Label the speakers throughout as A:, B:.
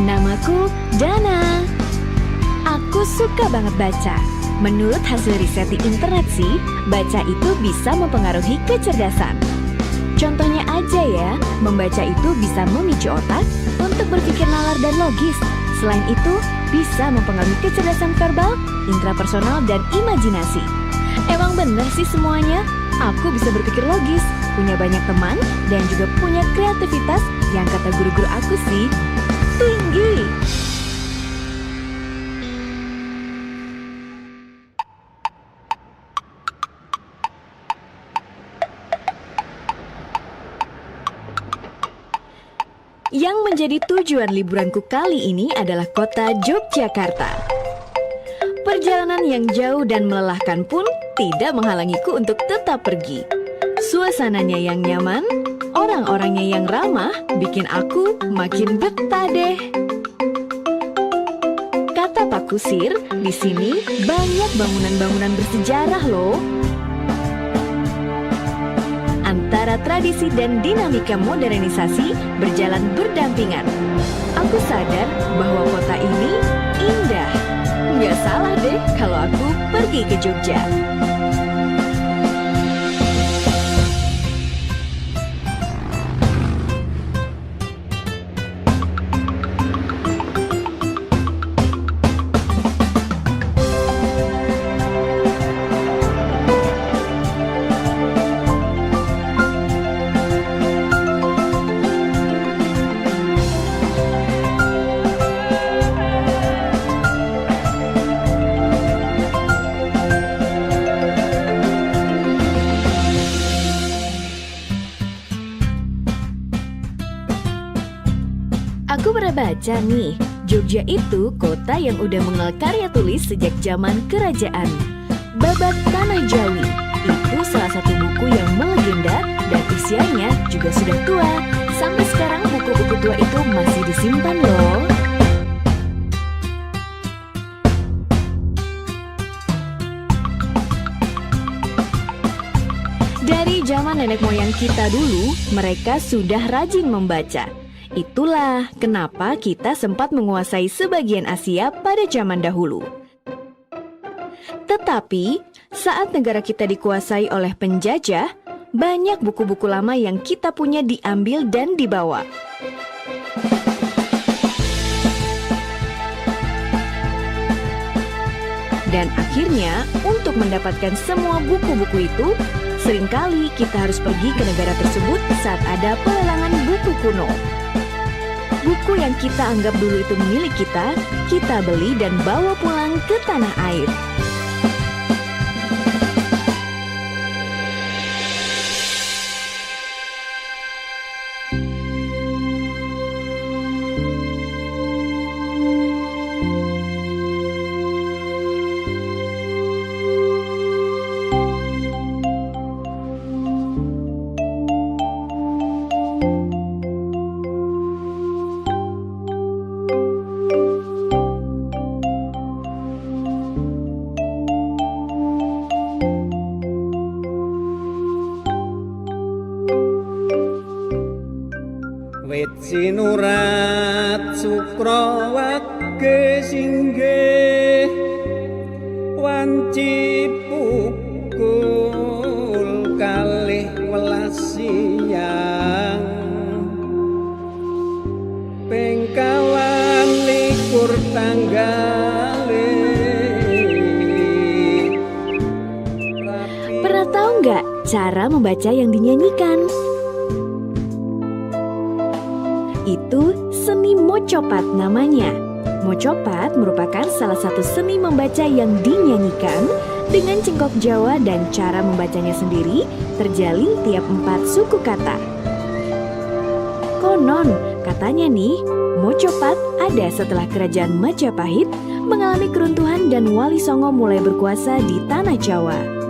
A: Namaku Dana. Aku suka banget baca. Menurut hasil riset di internet sih, baca itu bisa mempengaruhi kecerdasan. Contohnya aja ya, membaca itu bisa memicu otak untuk berpikir nalar dan logis. Selain itu, bisa mempengaruhi kecerdasan verbal, intrapersonal, dan imajinasi. Emang bener sih semuanya? Aku bisa berpikir logis, punya banyak teman, dan juga punya kreativitas yang kata guru-guru aku sih tinggi. Yang menjadi tujuan liburanku kali ini adalah kota Yogyakarta. Perjalanan yang jauh dan melelahkan pun tidak menghalangiku untuk tetap pergi. Suasananya yang nyaman, orang-orangnya yang ramah, bikin aku makin betah deh. Kata Pak Kusir, di sini banyak bangunan-bangunan bersejarah loh. Antara tradisi dan dinamika modernisasi berjalan berdampingan. Aku sadar bahwa kota ini indah. Nggak salah deh kalau aku pergi ke Jogja. Aku pernah baca nih, Jogja itu kota yang udah mengenal karya tulis sejak zaman kerajaan. Babat Tanah Jawi, itu salah satu buku yang melegenda dan usianya juga sudah tua. Sampai sekarang buku-buku tua itu masih disimpan loh. Dari zaman nenek moyang kita dulu, mereka sudah rajin membaca. Itulah kenapa kita sempat menguasai sebagian Asia pada zaman dahulu. Tetapi, saat negara kita dikuasai oleh penjajah, banyak buku-buku lama yang kita punya diambil dan dibawa. Dan akhirnya, untuk mendapatkan semua buku-buku itu, seringkali kita harus pergi ke negara tersebut saat ada pelelangan buku kuno. Buku yang kita anggap dulu itu milik kita beli dan bawa pulang ke tanah air.
B: Wit sinurat Sukrawage singgih wanci pukul 12 siang pengkawan 21 tanggale.
A: Pernah tahu nggak cara membaca yang dinyanyikan? Itu seni mocopat namanya. Mocopat merupakan salah satu seni membaca yang dinyanyikan dengan cengkok Jawa dan cara membacanya sendiri terjalin tiap 4 suku kata. Konon, katanya nih, mocopat ada setelah kerajaan Majapahit mengalami keruntuhan dan Wali Songo mulai berkuasa di tanah Jawa.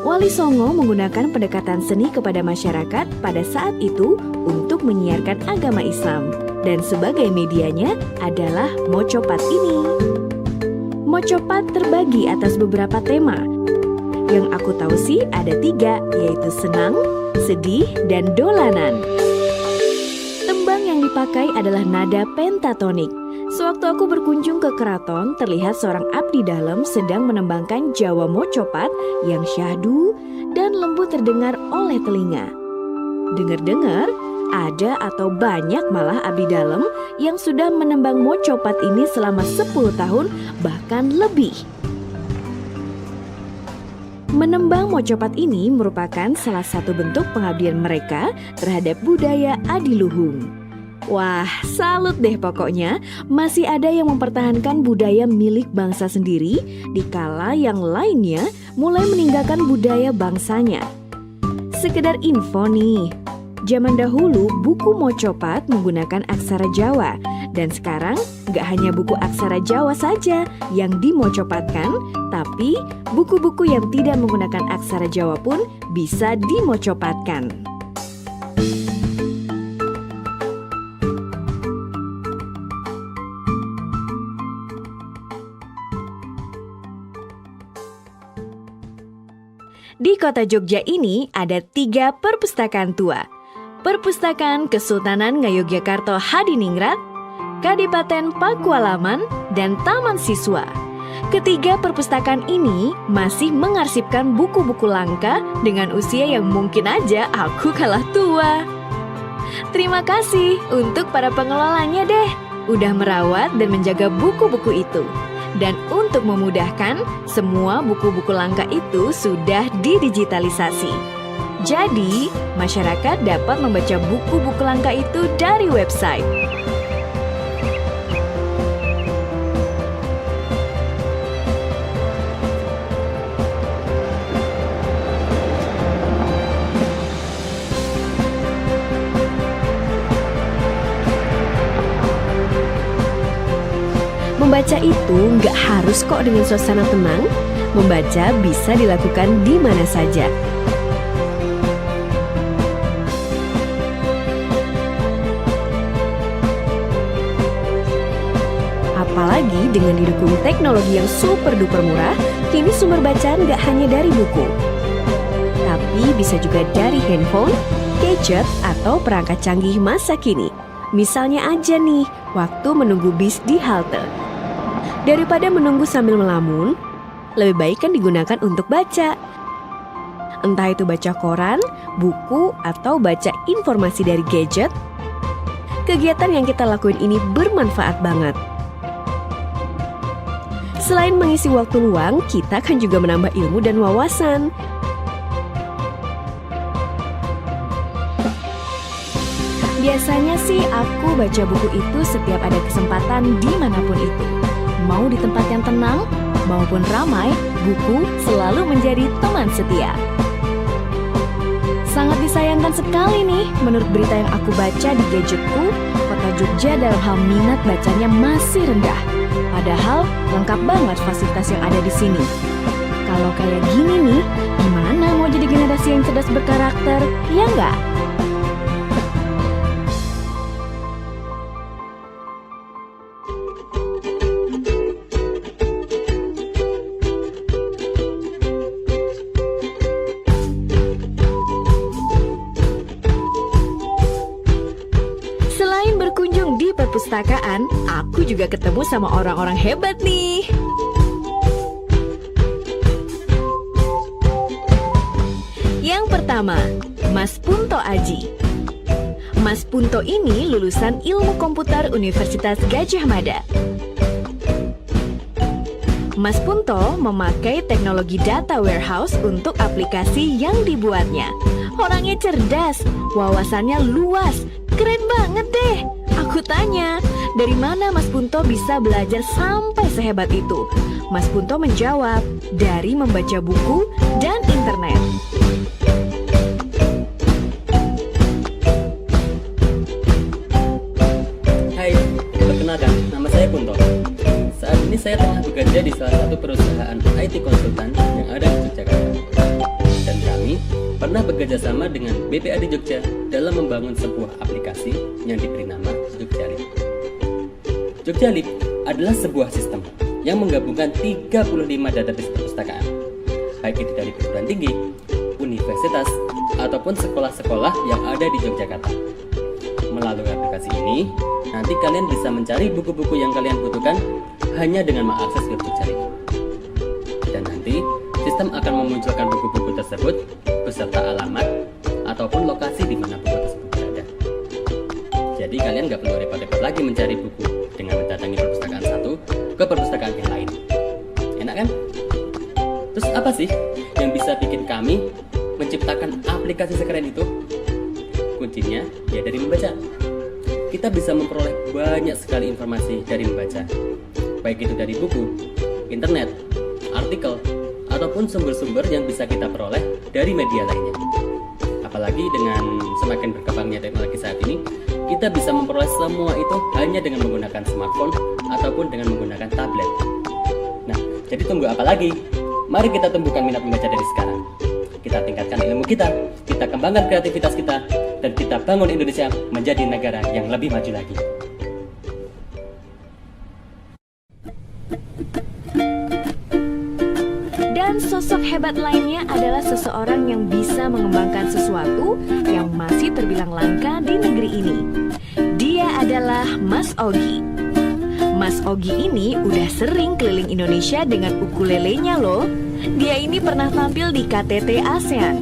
A: Wali Songo menggunakan pendekatan seni kepada masyarakat pada saat itu untuk menyiarkan agama Islam. Dan sebagai medianya adalah mocopat ini. Mocopat terbagi atas beberapa tema. Yang aku tahu sih ada 3, yaitu senang, sedih, dan dolanan. pakai adalah nada pentatonik. Sewaktu aku berkunjung ke keraton, terlihat seorang abdi dalam sedang menembangkan Jawa Mocopat yang syahdu dan lembut terdengar oleh telinga. Dengar-dengar, ada atau banyak malah abdi dalam yang sudah menembang mocopat ini selama 10 tahun bahkan lebih. Menembang mocopat ini merupakan salah satu bentuk pengabdian mereka terhadap budaya adiluhung. Wah, salut deh pokoknya, masih ada yang mempertahankan budaya milik bangsa sendiri dikala yang lainnya mulai meninggalkan budaya bangsanya. Sekedar info nih, zaman dahulu buku mocopat menggunakan aksara Jawa, dan sekarang gak hanya buku aksara Jawa saja yang dimocopatkan, tapi buku-buku yang tidak menggunakan aksara Jawa pun bisa dimocopatkan. Di kota Jogja ini ada 3 perpustakaan tua. Perpustakaan Kesultanan Ngayogyakarta Hadiningrat, Kadipaten Pakualaman, dan Taman Siswa. Ketiga perpustakaan ini masih mengarsipkan buku-buku langka dengan usia yang mungkin aja aku kalah tua. Terima kasih untuk para pengelolanya deh, udah merawat dan menjaga buku-buku itu. Dan untuk memudahkan, semua buku-buku langka itu sudah didigitalisasi. Jadi, masyarakat dapat membaca buku-buku langka itu dari website. Membaca itu nggak harus kok dengan suasana tenang. Membaca bisa dilakukan di mana saja. Apalagi dengan didukung teknologi yang super duper murah, kini sumber bacaan nggak hanya dari buku, tapi bisa juga dari handphone, gadget, atau perangkat canggih masa kini. Misalnya aja nih, waktu menunggu bis di halte. Daripada menunggu sambil melamun, lebih baik kan digunakan untuk baca. Entah itu baca koran, buku, atau baca informasi dari gadget. Kegiatan yang kita lakuin ini bermanfaat banget. Selain mengisi waktu luang, kita kan juga menambah ilmu dan wawasan. Biasanya sih aku baca buku itu setiap ada kesempatan dimanapun itu. Mau di tempat yang tenang, maupun ramai, buku selalu menjadi teman setia. Sangat disayangkan sekali nih, menurut berita yang aku baca di gadgetku, kota Jogja dalam hal minat bacanya masih rendah. Padahal lengkap banget fasilitas yang ada di sini. Kalau kayak gini nih, gimana mau jadi generasi yang cerdas berkarakter, ya nggak? Berkunjung di perpustakaan, aku juga ketemu sama orang-orang hebat nih. Yang pertama, Mas Punto Aji. Mas Punto ini lulusan Ilmu Komputer Universitas Gadjah Mada. Mas Punto memakai teknologi data warehouse untuk aplikasi yang dibuatnya. Orangnya cerdas, wawasannya luas, keren banget deh. Aku tanya, dari mana Mas Punto bisa belajar sampai sehebat itu? Mas Punto menjawab, dari membaca buku dan internet.
C: Hai, perkenalkan, nama saya Punto. Saat ini saya tengah bekerja di salah satu perusahaan IT konsultan yang ada di Yogyakarta. Dan kami pernah bekerja sama dengan BPAD Jogja dalam membangun sebuah aplikasi yang diberi nama Jogjalik. Jogjalik adalah sebuah sistem yang menggabungkan 35 database perpustakaan, baik itu dari perguruan tinggi, universitas, ataupun sekolah-sekolah yang ada di Yogyakarta. Melalui aplikasi ini, nanti kalian bisa mencari buku-buku yang kalian butuhkan hanya dengan mengakses web jejaring. Dan nanti, sistem akan memunculkan buku-buku tersebut beserta alamat ataupun lokasi di mana buku tersebut berada. Jadi kalian nggak perlu repot-repot lagi mencari buku dengan mendatangi perpustakaan satu ke perpustakaan yang lain. Enak kan? Terus apa sih yang bisa bikin kami menciptakan aplikasi sekeren itu? Kuncinya ya dari membaca. Kita bisa memperoleh banyak sekali informasi dari membaca, baik itu dari buku, internet, artikel, ataupun sumber-sumber yang bisa kita peroleh dari media lainnya. Apalagi dengan semakin berkembangnya teknologi saat ini, kita bisa memperoleh semua itu hanya dengan menggunakan smartphone ataupun dengan menggunakan tablet. Nah, jadi tunggu apa lagi? Mari kita tumbuhkan minat membaca dari sekarang. Kita tingkatkan ilmu kita kembangkan kreativitas kita, dan kita bangun Indonesia menjadi negara yang lebih maju lagi.
A: Dan sosok hebat lainnya adalah seseorang yang bisa mengembangkan sesuatu yang masih terbilang langka di negeri ini. Dia adalah Mas Ogi. Mas Ogi ini udah sering keliling Indonesia dengan ukulelenya loh. Dia ini pernah tampil di KTT ASEAN.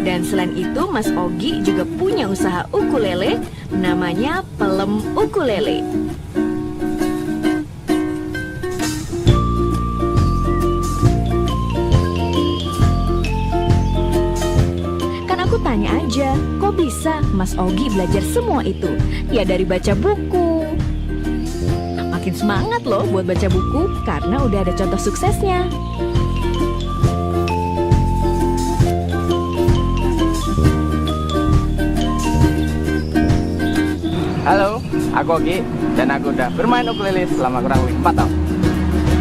A: Dan selain itu, Mas Ogi juga punya usaha ukulele, namanya Pelem Ukulele. Kan aku tanya aja, kok bisa Mas Ogi belajar semua itu? Ya dari baca buku. Makin semangat loh buat baca buku, karena udah ada contoh suksesnya.
D: Halo, aku Ogi dan aku udah bermain ukulele selama kurang lebih 4 tahun.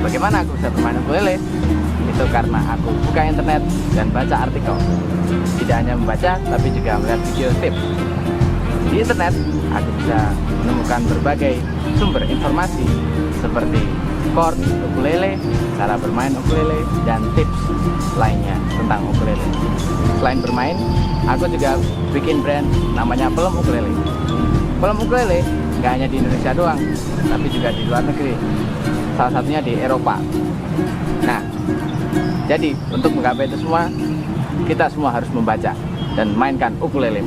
D: Bagaimana aku bisa bermain ukulele? Itu karena aku buka internet dan baca artikel. Tidak hanya membaca, tapi juga melihat video tips. Di internet, aku bisa menemukan berbagai sumber informasi seperti chord ukulele, cara bermain ukulele, dan tips lainnya tentang ukulele. Selain bermain, aku juga bikin brand namanya Pelem Ukulele. Pelem ukulele nggak hanya di Indonesia doang, tapi juga di luar negeri, salah satunya di Eropa. Nah, jadi untuk menggapai itu semua, kita semua harus membaca dan mainkan ukulele.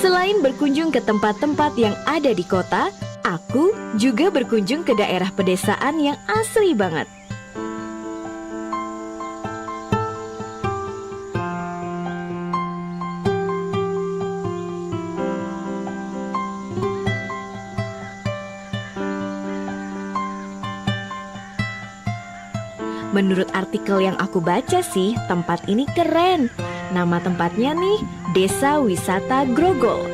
A: Selain berkunjung ke tempat-tempat yang ada di kota, aku juga berkunjung ke daerah pedesaan yang asri banget. Menurut artikel yang aku baca sih, tempat ini keren. Nama tempatnya nih, Desa Wisata Grogol.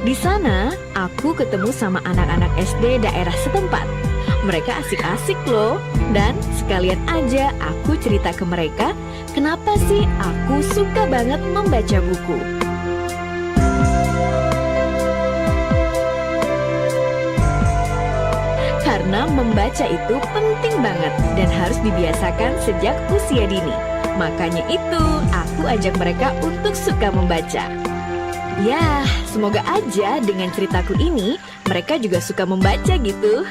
A: Di sana, aku ketemu sama anak-anak SD daerah setempat. Mereka asik-asik loh. Dan sekalian aja aku cerita ke mereka, kenapa sih aku suka banget membaca buku. Karena membaca itu penting banget dan harus dibiasakan sejak usia dini. Makanya itu, aku ajak mereka untuk suka membaca. Ya, semoga aja dengan ceritaku ini, mereka juga suka membaca gitu.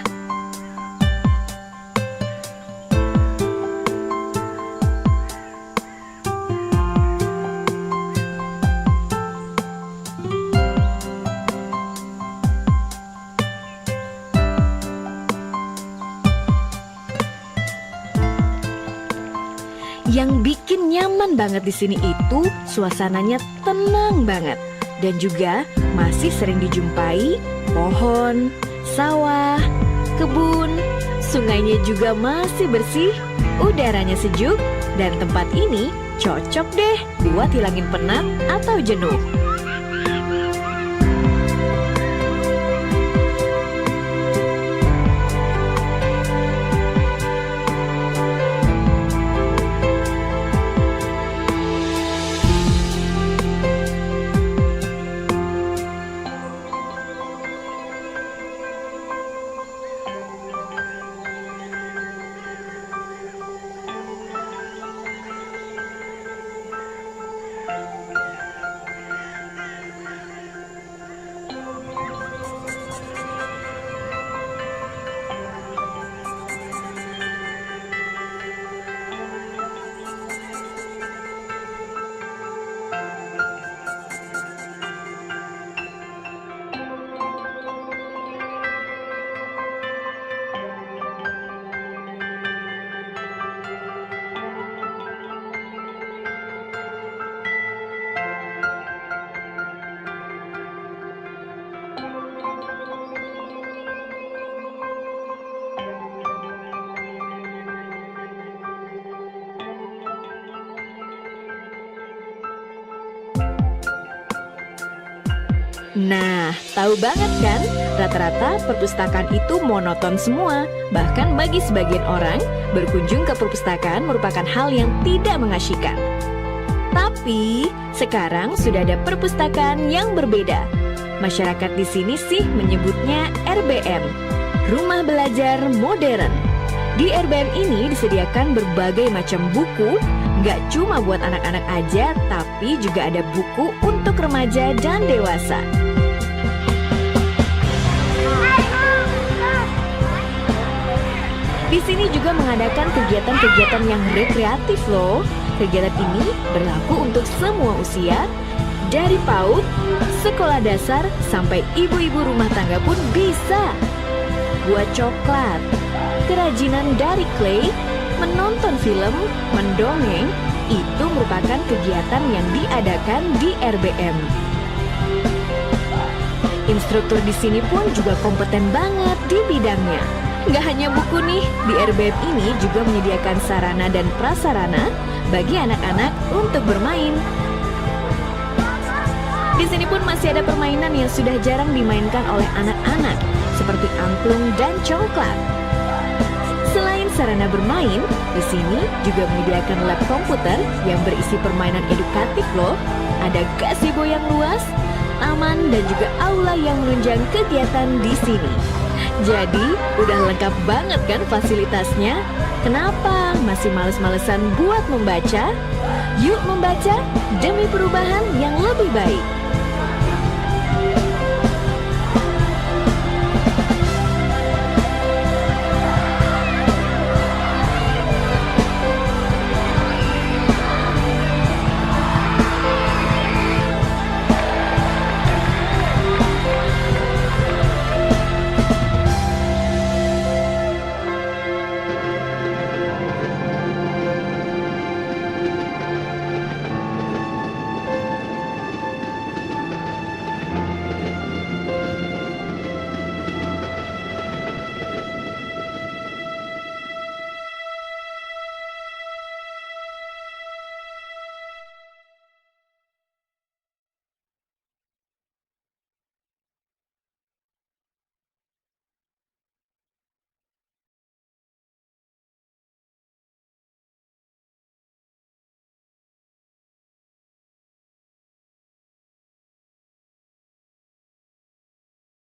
A: Yang bikin nyaman banget di sini itu suasananya tenang banget dan juga masih sering dijumpai pohon, sawah, kebun, Sungainya juga masih bersih, udaranya sejuk, dan tempat ini cocok deh buat hilangin penat atau jenuh. Nah, tahu banget kan? Rata-rata perpustakaan itu monoton semua. Bahkan bagi sebagian orang, berkunjung ke perpustakaan merupakan hal yang tidak mengasyikkan. Tapi, sekarang sudah ada perpustakaan yang berbeda. Masyarakat di sini sih menyebutnya RBM, Rumah Belajar Modern. Di RBM ini disediakan berbagai macam buku, nggak cuma buat anak-anak aja, tapi juga ada buku untuk remaja dan dewasa. Di sini juga mengadakan kegiatan-kegiatan yang rekreatif loh. Kegiatan ini berlaku untuk semua usia, dari PAUD, sekolah dasar, sampai ibu-ibu rumah tangga pun bisa. Buat coklat, kerajinan dari clay, menonton film, mendongeng, itu merupakan kegiatan yang diadakan di RBM. Instruktur di sini pun juga kompeten banget di bidangnya. Nggak hanya buku nih, di RBM ini juga menyediakan sarana dan prasarana bagi anak-anak untuk bermain. Di sini pun masih ada permainan yang sudah jarang dimainkan oleh anak-anak, seperti angklung dan congklak. Selain sarana bermain, di sini juga menyediakan lab komputer yang berisi permainan edukatif loh. Ada gazebo yang luas, taman, dan juga aula yang menunjang kegiatan di sini. Jadi, udah lengkap banget kan fasilitasnya? Kenapa masih males-malesan buat membaca? Yuk membaca demi perubahan yang lebih baik.